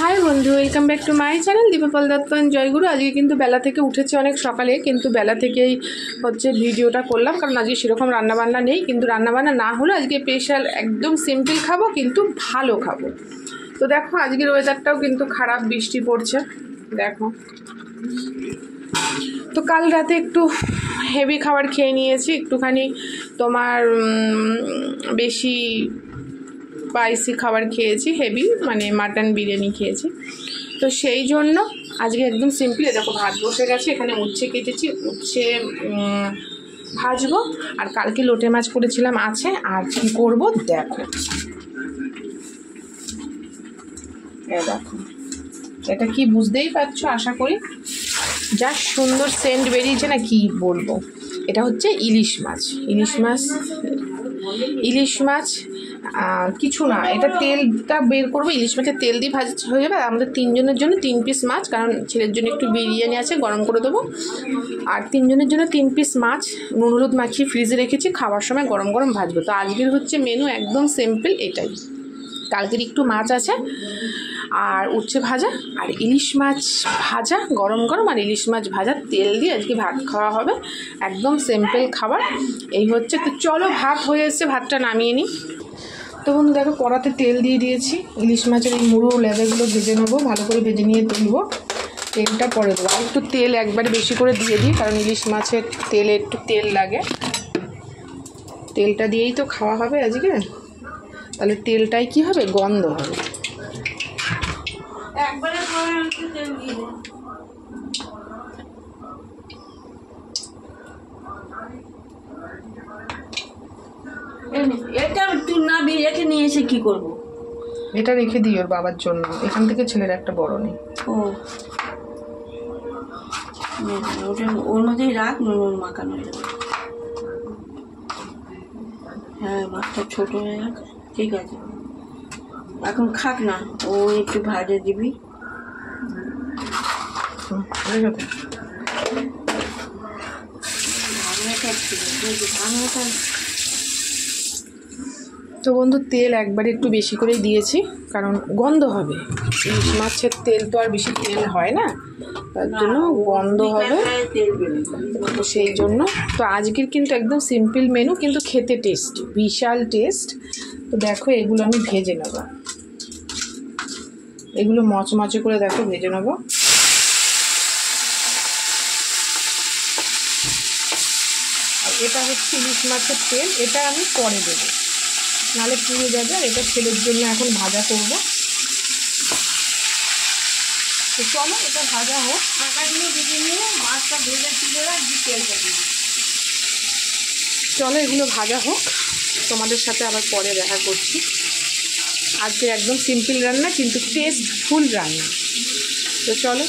High বন্ধু, welcome back to my channel Deepapal Dutta জয়গুরু। আজকে কিন্তু বেলা থেকে উঠেছে অনেক সকালে, কিন্তু বেলা থেকেই হচ্ছে ভিডিওটা করলাম, কারণ আজকে সেরকম রান্নাবান্না নেই। কিন্তু রান্নাবান্না না হলে আজকে স্পেশাল একদম সিম্পল খাবো, কিন্তু ভালো খাবো। তো দেখো আজকের ওয়েদারটাও কিন্তু খারাপ, বৃষ্টি পড়ছে দেখো। তো কাল রাতে একটু হেভি খাবার খেয়ে নিয়েছি, একটুখানি তোমার বেশি স্পাইসি খাবার খেয়েছি, হেভি মানে মাটন বিরিয়ানি খেয়েছি। তো সেই জন্য আজকে একদম সিম্পল দেখো ভাত বসে গেছে, এখানে উচ্ছে কেটেছি, উচ্ছে ভাজবো। আর কালকে লোটে মাছ করেছিলাম আছে, আর কি করবো দেখো। দেখো এটা কি বুঝতেই পারছো আশা করি, যা সুন্দর সেন্ট বেরিয়েছে না কি বলবো। এটা হচ্ছে ইলিশ মাছ। ইলিশ মাছ কিছু না, এটা তেলটা বের করবো, ইলিশ মাছের তেল দিয়ে ভাজ হয়ে যাবে। আমাদের তিনজনের জন্য 3 পিস মাছ, কারণ ছেলের জন্য একটু বিরিয়ানি আছে গরম করে দেবো। আর তিনজনের জন্য 3 পিস মাছ নুন হলুদ মাখিয়ে ফ্রিজে রেখেছি, খাওয়ার সময় গরম গরম ভাজবো। তো আজকের হচ্ছে মেনু একদম সিম্পল এটাই। কালকের একটু মাছ আছে, আর উচ্ছে ভাজা, আর ইলিশ মাছ ভাজা গরম গরম, আর ইলিশ মাছ ভাজা তেল দিয়ে আজকে ভাত খাওয়া হবে, একদম সিম্পল খাবার এই হচ্ছে। তো চলো ভাত হয়ে এসছে, ভাতটা নামিয়ে নিই। তো বন্ধু দেখো কড়াতে তেল দিয়ে দিয়েছি, ইলিশ মাছের এই মুড়ো লেদাগুলো ভেজে নেবো, ভালো করে ভেজে নিয়ে তুলবো, তেলটা পরে দেবো। আর একটু তেল একবারে বেশি করে দিয়ে দিই, কারণ ইলিশ মাছের তেলে একটু তেল লাগে। তেলটা দিয়েই তো খাওয়া হবে আজকে, তাহলে তেলটাই কি হবে, গন্ধ হবে। একবারে তেল দিয়ে দেব। এটা তুই না রেখে নিয়ে এসে কি করবো? এটা রেখে দিই ওর বাবার জন্য, এখান থেকে ছেলের একটা বড় নেই। ও ওটা ওর মধ্যেই রাখ, নুন মাখানো হয়ে যাবে। হ্যাঁ মাছটা ছোট হয়ে গেছে, ঠিক আছে এখন খাক না, ও একটু ভাজে দিবি। তো বন্ধু তেল একবারে একটু বেশি করেই দিয়েছি, কারণ গন্ধ হবে। ইলিশ মাছের তেল তো আর বেশি তেল হয় না, তার জন্য গন্ধ হবে, তো সেই জন্য। তো আজকের কিন্তু একদম সিম্পল মেনু, কিন্তু খেতে টেস্ট, বিশাল টেস্ট। তো দেখো এগুলো আমি ভেজে নেব, এগুলো মচমচে করে দেখো ভেজে নেব। আর এটা হচ্ছে ইলিশ মাছের তেল, এটা আমি পরে দেবো, নাহলে পুড়ে যাবে। আর এটা ছেলের জন্য এখন ভাজা করব। তো চলো এটা ভাজা হোক, ফাঁকাগুলো ভেজে নিয়ে মাছটা ভেজে তুলে রাখবি, তেলটা দিবি। চলো এগুলো ভাজা হোক, তোমাদের সাথে আবার পরে দেখা করছি। আজকে একদম সিম্পল রান্না, কিন্তু টেস্টফুল রান্না। তো চলো।